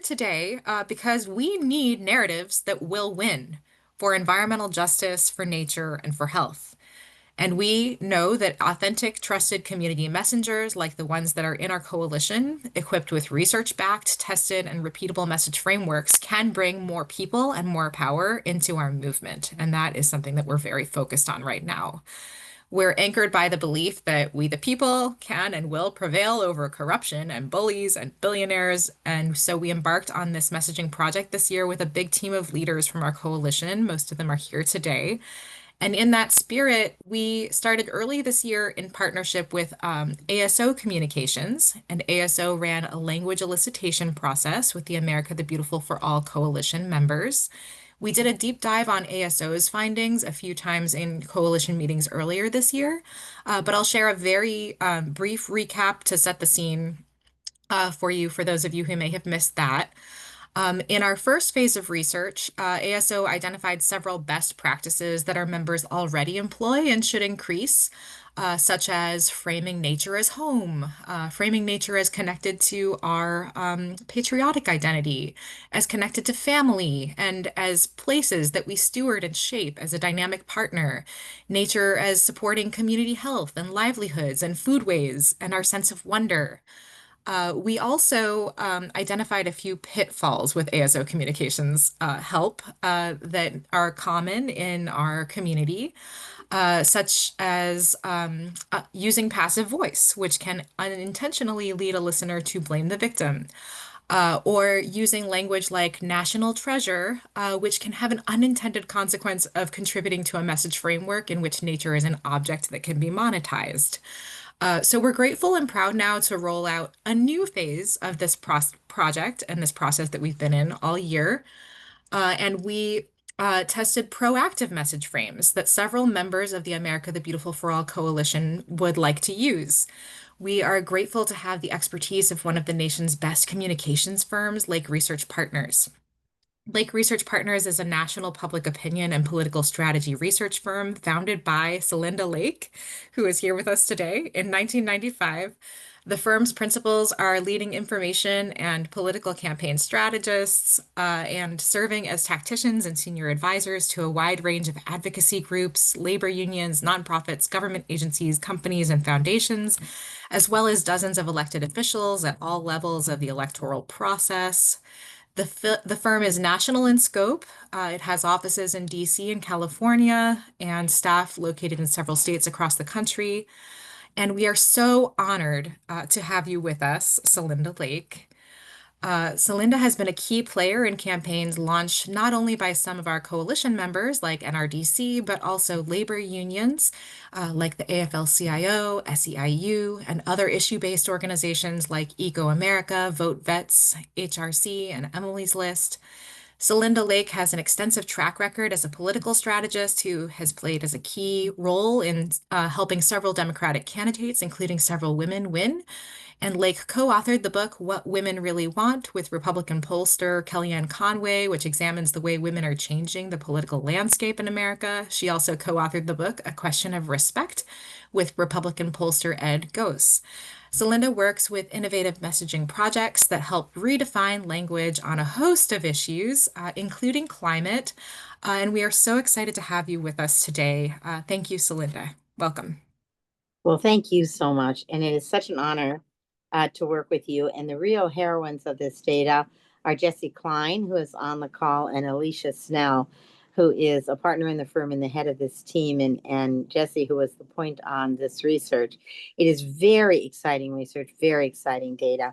today because we need narratives that will win for environmental justice, for nature, and for health. And we know that authentic, trusted community messengers, like the ones that are in our coalition, equipped with research-backed, tested, and repeatable message frameworks, can bring more people and more power into our movement. And that is something that we're very focused on right now. We're anchored by the belief that we, the people, can and will prevail over corruption and bullies and billionaires. And so we embarked on this messaging project this year with a big team of leaders from our coalition. Most of them are here today. And in that spirit, we started early this year in partnership with ASO Communications, and ASO ran a language elicitation process with the America the Beautiful for All coalition members. We did a deep dive on ASO's findings a few times in coalition meetings earlier this year, but I'll share a very brief recap to set the scene for you, for those of you who may have missed that. In our first phase of research, ASO identified several best practices that our members already employ and should increase, such as framing nature as home, framing nature as connected to our patriotic identity, as connected to family, and as places that we steward and shape as a dynamic partner, nature as supporting community health and livelihoods and foodways and our sense of wonder. We also identified a few pitfalls with ASO communications help that are common in our community, such as using passive voice, which can unintentionally lead a listener to blame the victim. Or using language like national treasure, which can have an unintended consequence of contributing to a message framework in which nature is an object that can be monetized. So we're grateful and proud now to roll out a new phase of this project and this process that we've been in all year. And we tested proactive message frames that several members of the America the Beautiful for All coalition would like to use. We are grateful to have the expertise of one of the nation's best communications firms, Lake Research Partners. Lake Research Partners is a national public opinion and political strategy research firm founded by Celinda Lake, who is here with us today in 1995. The firm's principals are leading information and political campaign strategists and serving as tacticians and senior advisors to a wide range of advocacy groups, labor unions, nonprofits, government agencies, companies, and foundations, as well as dozens of elected officials at all levels of the electoral process. The firm is national in scope. It has offices in DC and California and staff located in several states across the country. And we are so honored to have you with us, Celinda Lake. Celinda has been a key player in campaigns launched not only by some of our coalition members like NRDC, but also labor unions like the AFL-CIO, SEIU, and other issue-based organizations like Eco America, Vote Vets, HRC, and Emily's List. Celinda Lake has an extensive track record as a political strategist who has played as a key role in helping several Democratic candidates, including several women, win. And Lake co-authored the book, What Women Really Want, with Republican pollster Kellyanne Conway, which examines the way women are changing the political landscape in America. She also co-authored the book, A Question of Respect, with Republican pollster Ed Gose. Celinda works with innovative messaging projects that help redefine language on a host of issues, including climate. And we are so excited to have you with us today. Thank you, Celinda. Welcome. Well, thank you so much. And it is such an honor to work with you. And the real heroines of this data are Jessie Klein, who is on the call, and Alicia Snell, who is a partner in the firm and the head of this team, and Jessie, who was the point on this research. It is very exciting research, very exciting data.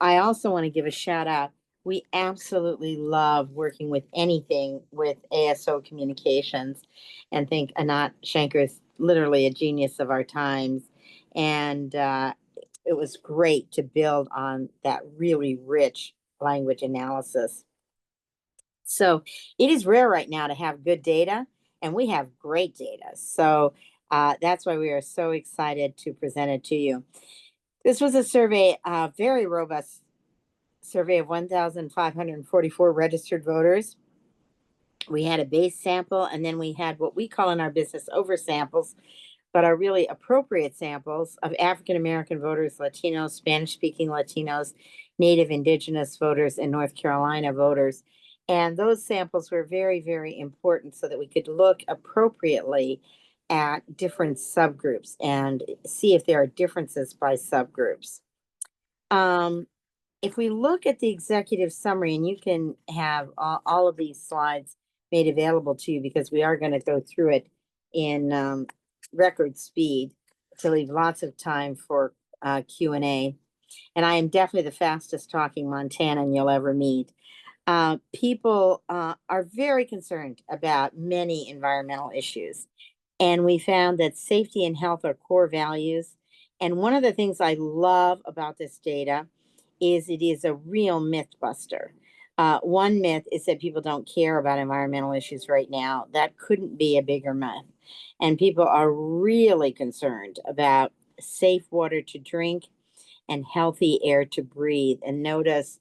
I also want to give a shout out. We absolutely love working with anything with ASO Communications, and think Anat Shanker is literally a genius of our times. And it was great to build on that really rich language analysis. So it is rare right now to have good data, and we have great data. So that's why we are so excited to present it to you. This was a survey, a very robust survey of 1,544 registered voters. We had a base sample, and then we had what we call in our business oversamples, but are really appropriate samples of African American voters, Latinos, Spanish-speaking Latinos, Native Indigenous voters, and North Carolina voters. And those samples were very, very important so that we could look appropriately at different subgroups and see if there are differences by subgroups. Um, if we look at the executive summary, and you can have all of these slides made available to you because we are going to go through it in record speed to leave lots of time for Q&A. And I am definitely the fastest talking Montanan you'll ever meet. People are very concerned about many environmental issues. And we found that safety and health are core values. And one of the things I love about this data is it is a real myth buster. One myth is that people don't care about environmental issues right now. That couldn't be a bigger myth. And people are really concerned about safe water to drink and healthy air to breathe. And notice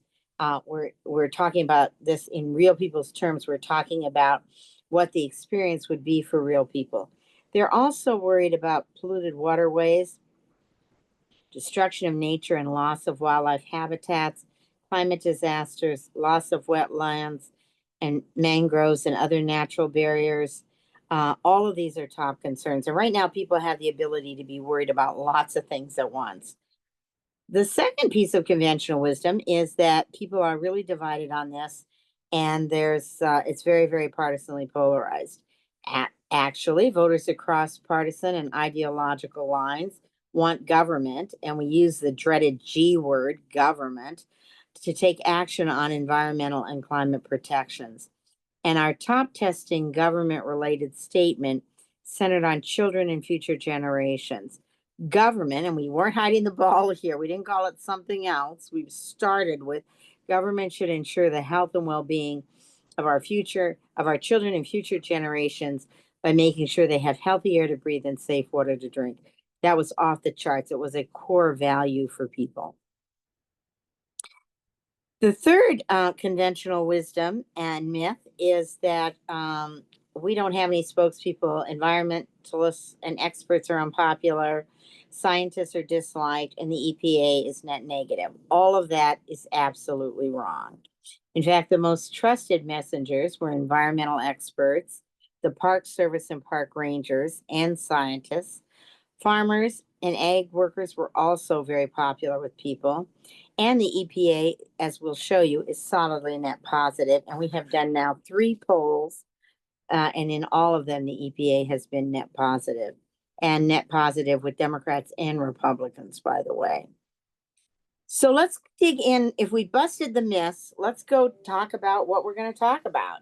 we're talking about this in real people's terms. We're talking about what the experience would be for real people. They're also worried about polluted waterways, destruction of nature and loss of wildlife habitats, climate disasters, loss of wetlands and mangroves and other natural barriers. All of these are top concerns. And right now, people have the ability to be worried about lots of things at once. The second piece of conventional wisdom is that people are really divided on this, and it's very, very partisanly polarized. Actually, voters across partisan and ideological lines want government, and we use the dreaded G word, government, to take action on environmental and climate protections. And our top testing government related statement centered on children and future generations. Government, and we weren't hiding the ball here, we didn't call it something else. We started with government should ensure the health and well being of our children and future generations by making sure they have healthy air to breathe and safe water to drink. That was off the charts. It was a core value for people. The third conventional wisdom and myth is that we don't have any spokespeople. Environmentalists and experts are unpopular. Scientists are disliked, and the EPA is net negative. All of that is absolutely wrong. In fact, the most trusted messengers were environmental experts, the Park Service and park rangers, and scientists. Farmers and ag workers were also very popular with people. And the EPA, as we'll show you, is solidly net positive. And we have done now 3 polls, and in all of them, the EPA has been net positive. And net positive with Democrats and Republicans, by the way. So let's dig in. If we busted the myths, let's go talk about what we're going to talk about.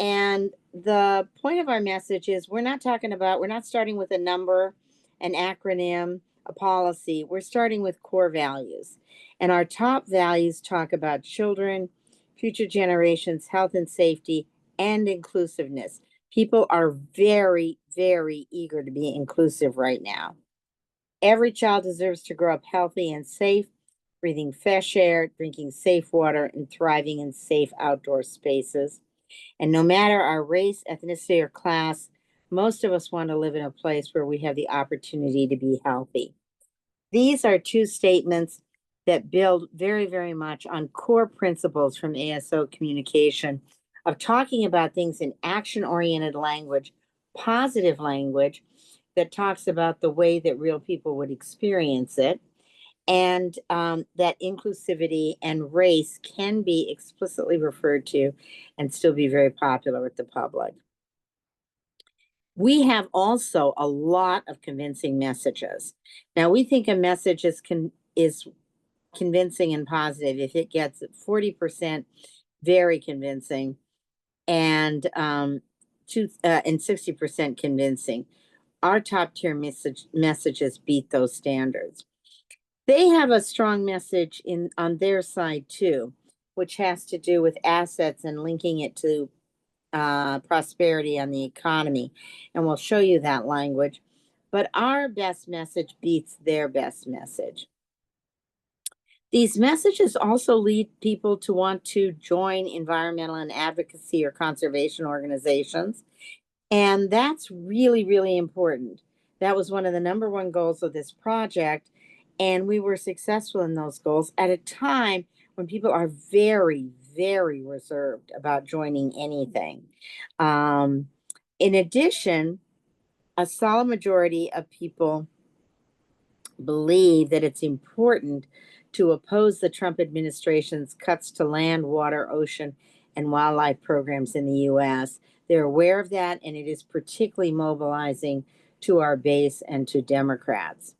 And the point of our message is we're not starting with a number, an acronym, a policy. We're starting with core values. And our top values talk about children, future generations, health and safety, and inclusiveness. People are very, very eager to be inclusive right now. Every child deserves to grow up healthy and safe, breathing fresh air, drinking safe water, and thriving in safe outdoor spaces. And no matter our race, ethnicity, or class, most of us want to live in a place where we have the opportunity to be healthy. These are 2 statements that build very, very much on core principles from ASO communication of talking about things in action-oriented language, positive language that talks about the way that real people would experience it, and that inclusivity and race can be explicitly referred to and still be very popular with the public. We have also a lot of convincing messages. Now, we think a message is convincing and positive if it gets 40% very convincing and 60% convincing. Our top tier messages beat those standards. They have a strong message on their side too, which has to do with assets and linking it to prosperity on the economy. And we'll show you that language. But our best message beats their best message. These messages also lead people to want to join environmental and advocacy or conservation organizations. And that's really, really important. That was one of the number 1 goals of this project. And we were successful in those goals at a time when people are very, very reserved about joining anything. Um, in addition, a solid majority of people believe that it's important to oppose the Trump administration's cuts to land, water, ocean, and wildlife programs in the U.S. They're aware of that, and it is particularly mobilizing to our base and to Democrats.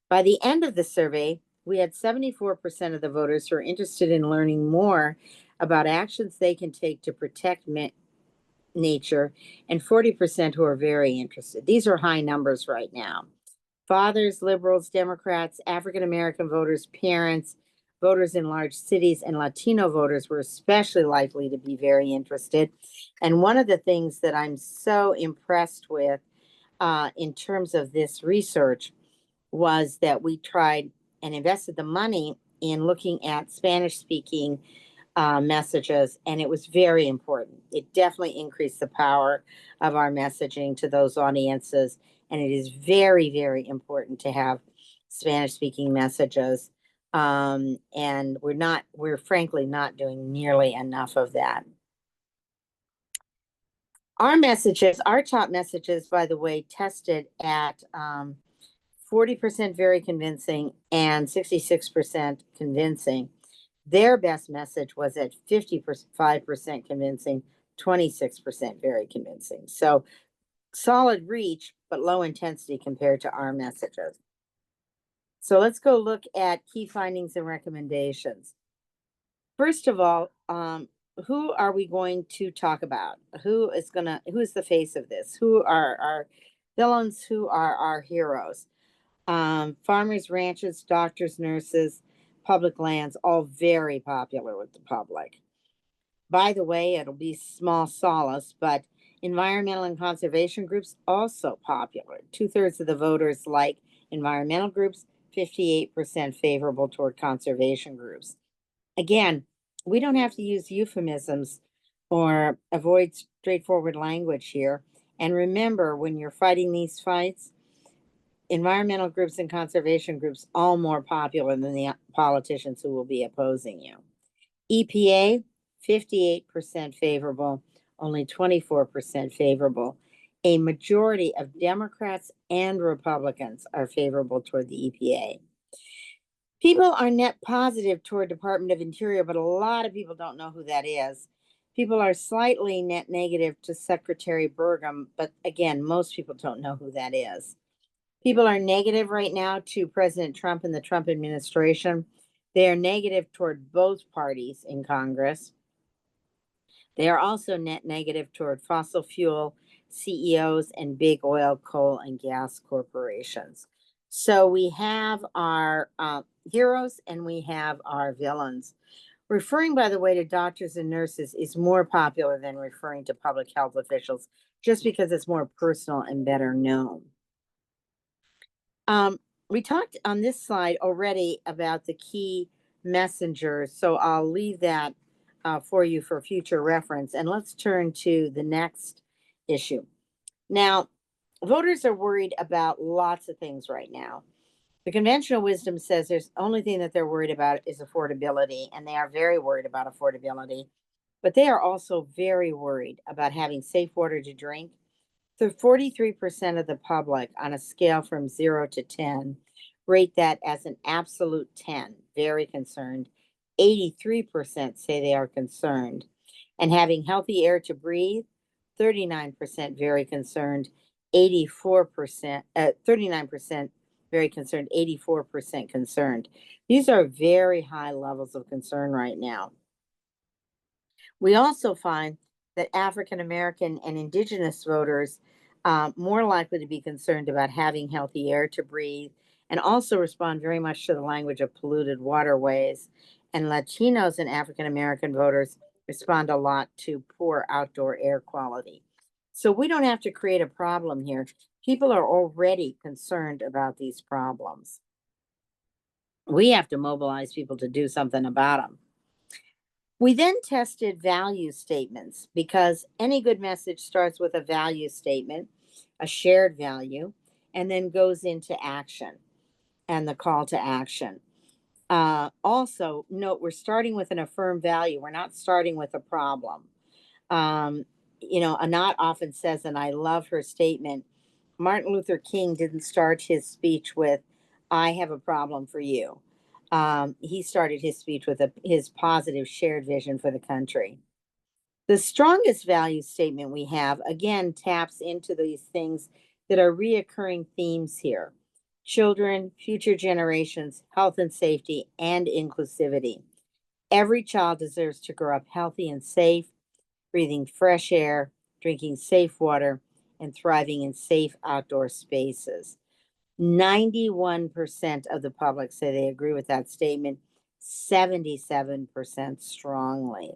By the end of the survey, we had 74% of the voters who are interested in learning more about actions they can take to protect nature, and 40% who are very interested. These are high numbers right now. Fathers, liberals, Democrats, African American voters, parents, voters in large cities, and Latino voters were especially likely to be very interested. And one of the things that I'm so impressed with in terms of this research was that we tried and invested the money in looking at Spanish speaking messages, and it was very important. It definitely increased the power of our messaging to those audiences, and it is very, very important to have Spanish speaking messages. And we're frankly not doing nearly enough of that. Our messages, our top messages, by the way, tested at 40% very convincing and 66% convincing. Their best message was at 55% convincing, 26% very convincing. So solid reach, but low intensity compared to our messages. So let's go look at key findings and recommendations. First of all, who are we going to talk about? Who's the face of this? Who are our villains? Who are our heroes? Farmers, ranchers, doctors, nurses, public lands, all very popular with the public. By the way, it'll be small solace, but environmental and conservation groups also popular. 2/3 of the voters like environmental groups, 58% favorable toward conservation groups. Again, we don't have to use euphemisms or avoid straightforward language here. And remember, when you're fighting these fights, environmental groups and conservation groups all more popular than the politicians who will be opposing you. EPA, 58% favorable, only 24% favorable. A majority of Democrats and Republicans are favorable toward the EPA. People are net positive toward Department of Interior, but a lot of people don't know who that is. People are slightly net negative to Secretary Burgum, but again, most people don't know who that is. People are negative right now to President Trump and the Trump administration. They are negative toward both parties in Congress. They are also net negative toward fossil fuel CEOs and big oil, coal, and gas corporations. So we have our heroes and we have our villains. Referring, by the way, to doctors and nurses is more popular than referring to public health officials just because it's more personal and better known. We talked on this slide already about the key messengers, so I'll leave that for you for future reference. And let's turn to the next issue. Now, voters are worried about lots of things right now. The conventional wisdom says there's only thing that they're worried about is affordability, and they are very worried about affordability. But they are also very worried about having safe water to drink. So 43% of the public on a scale from 0 to 10 rate that as an absolute 10, very concerned. 83% say they are concerned. And having healthy air to breathe, 39% very concerned, 39% very concerned, 84% concerned. These are very high levels of concern right now. We also find that African American and Indigenous voters more likely to be concerned about having healthy air to breathe and also respond very much to the language of polluted waterways. And Latinos and African American voters respond a lot to poor outdoor air quality. So we don't have to create a problem here. People are already concerned about these problems. We have to mobilize people to do something about them. We then tested value statements because any good message starts with a value statement, a shared value, and then goes into action and the call to action. Also, note we're starting with an affirmed value. We're not starting with a problem. Um, Anat often says, and I love her statement, Martin Luther King didn't start his speech with, I have a problem for you. He started his speech with his positive shared vision for the country. The strongest value statement we have, again, taps into these things that are reoccurring themes here: children, future generations, health and safety, and inclusivity. Every child deserves to grow up healthy and safe, breathing fresh air, drinking safe water, and thriving in safe outdoor spaces. 91% of the public say they agree with that statement, 77% strongly.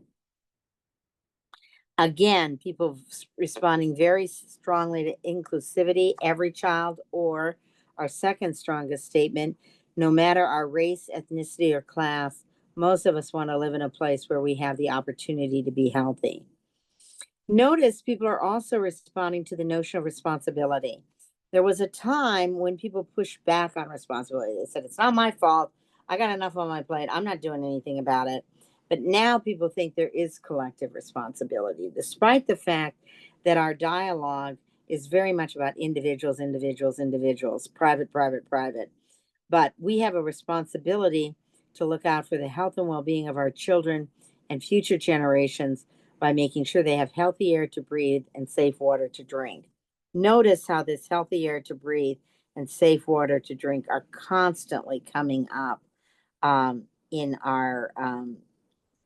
Again, people responding very strongly to inclusivity, every child, or our second strongest statement, no matter our race, ethnicity, or class, most of us want to live in a place where we have the opportunity to be healthy. Notice people are also responding to the notion of responsibility. There was a time when people pushed back on responsibility. They said, it's not my fault. I got enough on my plate. I'm not doing anything about it. But now people think there is collective responsibility, despite the fact that our dialogue is very much about individuals, individuals, individuals, private, private, private. But we have a responsibility to look out for the health and well being of our children and future generations by making sure they have healthy air to breathe and safe water to drink. Notice how this healthy air to breathe and safe water to drink are constantly coming up in our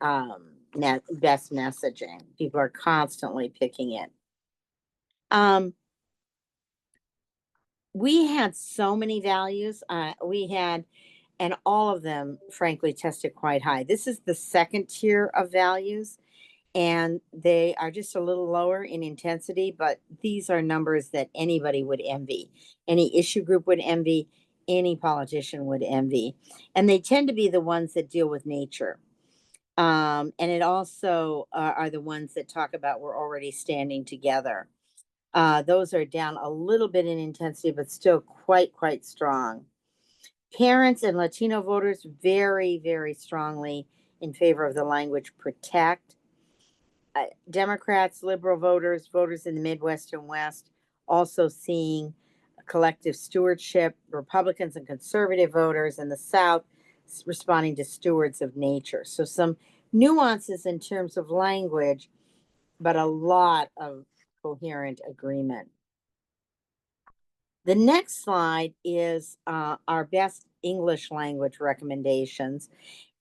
best messaging. People are constantly picking it. Um, we had so many values. And all of them, frankly, tested quite high. This is the second tier of values, and they are just a little lower in intensity, but these are numbers that anybody would envy. Any issue group would envy, any politician would envy. And they tend to be the ones that deal with nature. And it also are the ones that talk about we're already standing together. Those are down a little bit in intensity, but still quite, quite strong. Parents and Latino voters very, very strongly in favor of the language protect. Democrats, liberal voters, voters in the Midwest and West also seeing collective stewardship. Republicans and conservative voters in the South responding to stewards of nature. So some nuances in terms of language, but a lot of coherent agreement. The next slide is our best English language recommendations.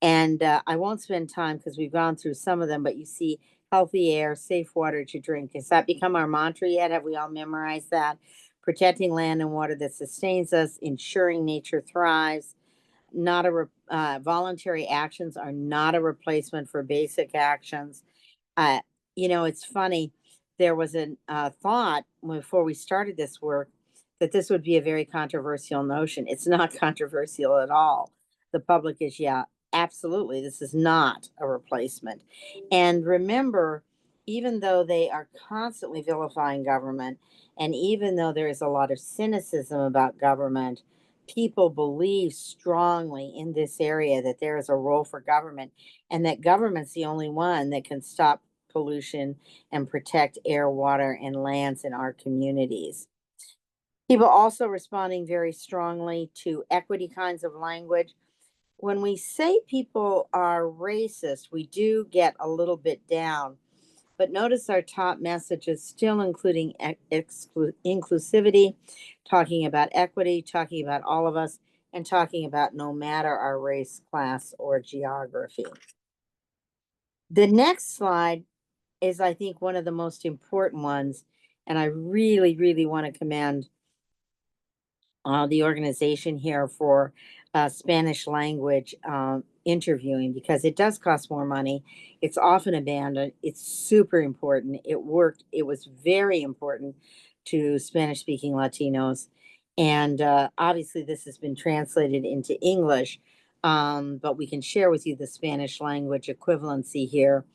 And I won't spend time because we've gone through some of them, but you see healthy air, safe water to drink. Has that become our mantra yet? Have we all memorized that? Protecting land and water that sustains us, ensuring nature thrives. Not a voluntary actions are not a replacement for basic actions. Uh, it's funny. There was a thought before we started this work that this would be a very controversial notion. It's not controversial at all. The public is, yeah, absolutely. This is not a replacement. And remember, even though they are constantly vilifying government, and even though there is a lot of cynicism about government, people believe strongly in this area that there is a role for government and that government's the only one that can stop pollution and protect air, water, and lands in our communities. People also responding very strongly to equity kinds of language. When we say people are racist, we do get a little bit down. But notice our top message is still including inclusivity, talking about equity, talking about all of us, and talking about no matter our race, class, or geography. The next slide is, I think, one of the most important ones. And I really, really want to commend the organization here for Spanish language interviewing because it does cost more money. It's often abandoned. It's super important. It worked. It was very important to Spanish speaking Latinos. And obviously, this has been translated into English, but we can share with you the Spanish language equivalency here.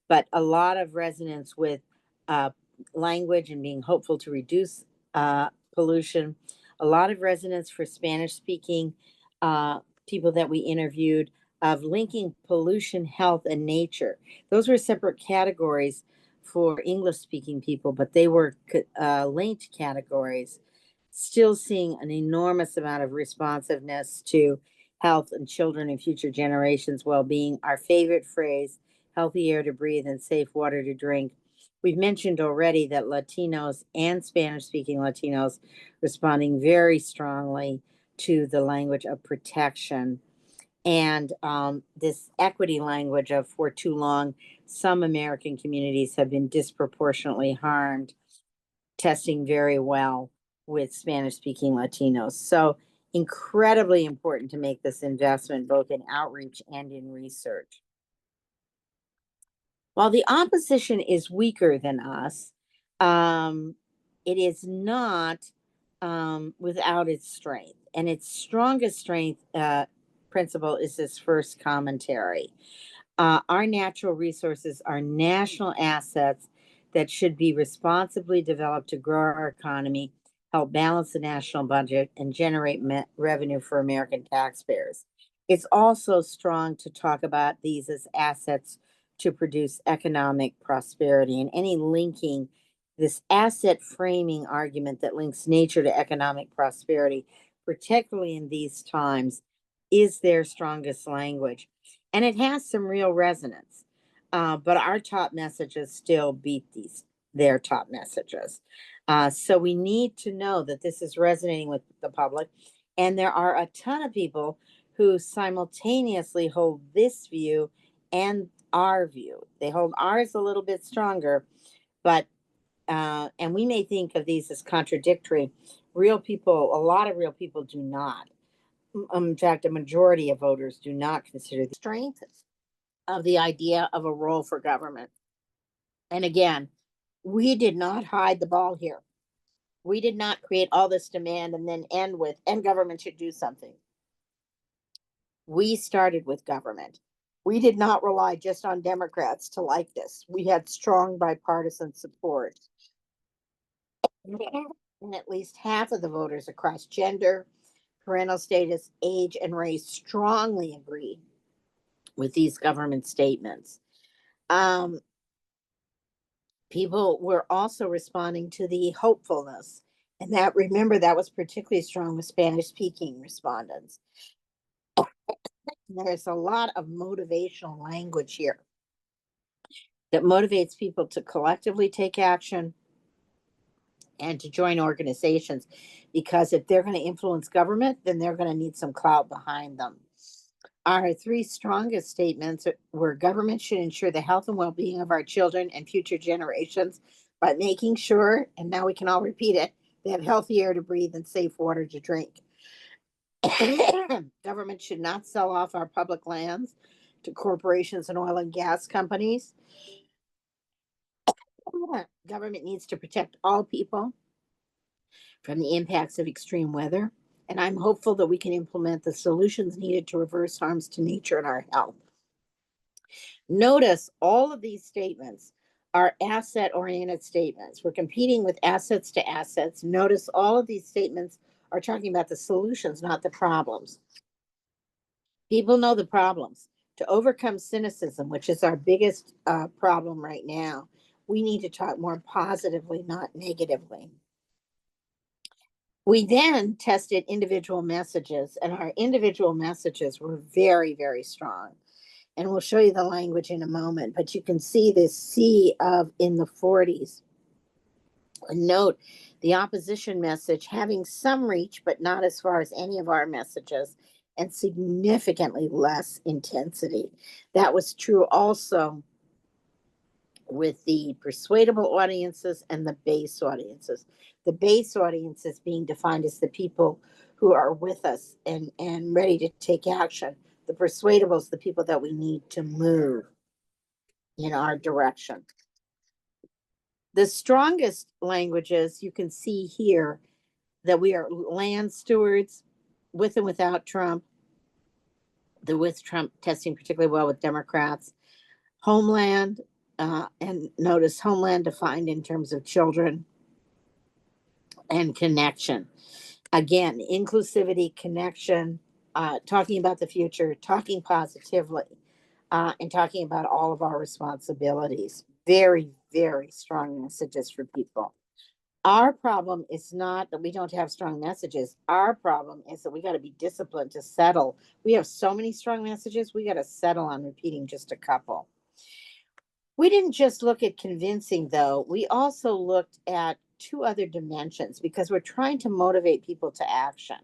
But a lot of resonance with uh, language and being hopeful to reduce pollution, a lot of resonance for Spanish speaking people that we interviewed of linking pollution, health, and nature. Those were separate categories for English speaking people, but they were linked categories. Still seeing an enormous amount of responsiveness to health and children and future generations' well being. Our favorite phrase, healthy air to breathe and safe water to drink. We've mentioned already that Latinos and Spanish speaking Latinos responding very strongly to the language of protection. And this equity language of for too long, some American communities have been disproportionately harmed, testing very well with Spanish speaking Latinos. So, incredibly important to make this investment both in outreach and in research. While the opposition is weaker than us, it is not without its strength. And its strongest strength principle is this first commentary. Our natural resources are national assets that should be responsibly developed to grow our economy, help balance the national budget, and generate revenue for American taxpayers. It's also strong to talk about these as assets to produce economic prosperity, and any linking this asset framing argument that links nature to economic prosperity, particularly in these times, is their strongest language. And it has some real resonance. But our top messages still beat their top messages. So we need to know that this is resonating with the public. And there are a ton of people who simultaneously hold this view and our view. They hold ours a little bit stronger, but and we may think of these as contradictory. Real people, a lot of real people do not. In fact, a majority of voters do not consider the strength of the idea of a role for government. And again, we did not hide the ball here. We did not create all this demand and then end with, and government should do something. We started with government. We did not rely just on Democrats to like this. We had strong bipartisan support. And at least half of the voters across gender, parental status, age, and race strongly agree with these government statements. People were also responding to the hopefulness. And that, remember, that was particularly strong with Spanish speaking respondents. There's a lot of motivational language here that motivates people to collectively take action and to join organizations, because if they're going to influence government, then they're going to need some clout behind them. Our three strongest statements were government should ensure the health and well-being of our children and future generations by making sure, and now we can all repeat it, they have healthy air to breathe and safe water to drink. Government should not sell off our public lands to corporations and oil and gas companies. Government needs to protect all people from the impacts of extreme weather. And I'm hopeful that we can implement the solutions needed to reverse harms to nature and our health. Notice all of these statements are asset oriented statements. We're competing with assets to assets. Notice all of these statements are talking about the solutions, not the problems. People know the problems. To overcome cynicism, which is our biggest problem right now, we need to talk more positively, not negatively. We then tested individual messages, and our individual messages were very, very strong. And we'll show you the language in a moment, but you can see this C of in the 40s. And note the opposition message having some reach, but not as far as any of our messages, and significantly less intensity. That was true also with the persuadable audiences and the base audiences. The base audiences being defined as the people who are with us and ready to take action. The persuadables, the people that we need to move in our direction. The strongest languages you can see here that we are land stewards with and without Trump. The with Trump testing particularly well with Democrats. Homeland, and notice homeland defined in terms of children, and connection. Again, inclusivity, connection, talking about the future, talking positively, and talking about all of our responsibilities. Very, very strong messages for people. Our problem is not that we don't have strong messages. Our problem is that we got to be disciplined to settle. We have so many strong messages, we got to settle on repeating just a couple. We didn't just look at convincing, though. We also looked at two other dimensions because we're trying to motivate people to action.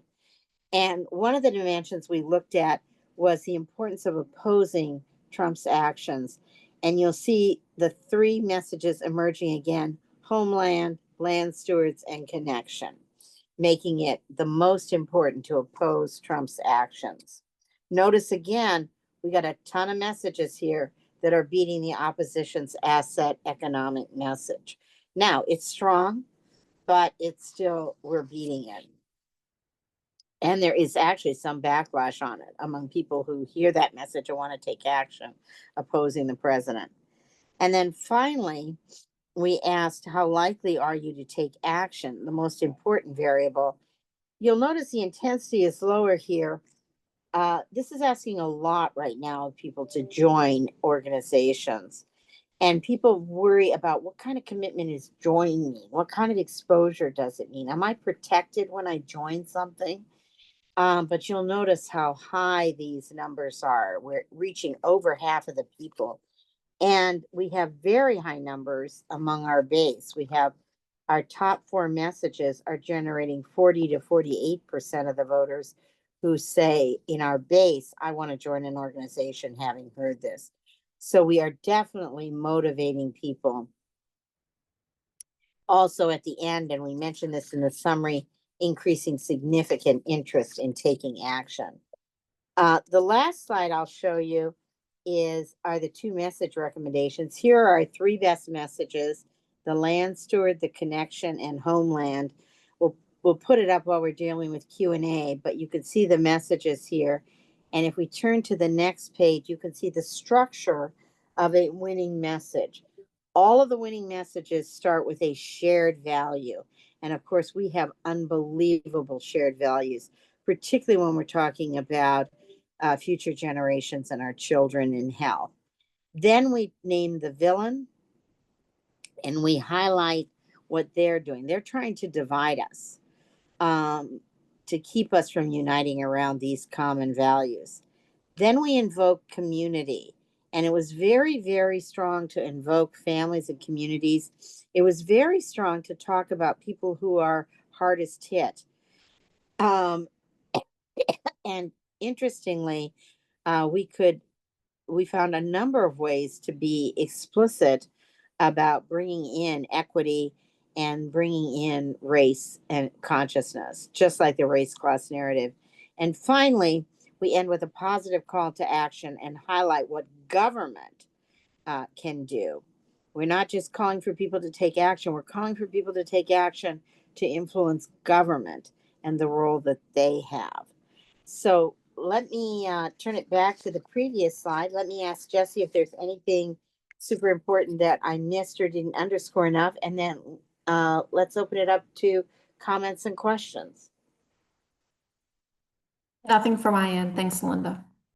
And one of the dimensions we looked at was the importance of opposing Trump's actions. And you'll see the three messages emerging again: homeland, land stewards, and connection, making it the most important to oppose Trump's actions. Notice again, we got a ton of messages here that are beating the opposition's asset economic message. Now, it's strong, but it's still, we're beating it. And there is actually some backlash on it among people who hear that message and want to take action opposing the president. And then finally, we asked, how likely are you to take action? The most important variable. You'll notice the intensity is lower here. This is asking a lot right now of people to join organizations. And people worry about what kind of commitment is joining me? What kind of exposure does it mean? Am I protected when I join something? But you'll notice how high these numbers are. We're reaching over half of the people. And we have very high numbers among our base. We have our top four messages are generating 40 to 48% of the voters who say in our base, I want to join an organization having heard this. So we are definitely motivating people. Also at the end, and we mentioned this in the summary, increasing significant interest in taking action. The last slide I'll show you are the two message recommendations. Here are our three best messages: the land steward, the connection, and homeland. We'll put it up while we're dealing with Q&A, but you can see the messages here. And if we turn to the next page, you can see the structure of a winning message. All of the winning messages start with a shared value. And of course, we have unbelievable shared values, particularly when we're talking about future generations and our children in health. Then we name the villain and we highlight what they're doing. They're trying to divide us, to keep us from uniting around these common values. Then we invoke community. And it was very, very strong to invoke families and communities. It was very strong to talk about people who are hardest hit. And interestingly, we found a number of ways to be explicit about bringing in equity and bringing in race and consciousness, just like the race class narrative. And finally, we end with a positive call to action and highlight what government can do. We're not just calling for people to take action, we're calling for people to take action to influence government and the role that they have. So let me turn it back to the previous slide. Let me ask Jesse if there's anything super important that I missed or didn't underscore enough. And then let's open it up to comments and questions. Nothing from my end. Thanks, Linda.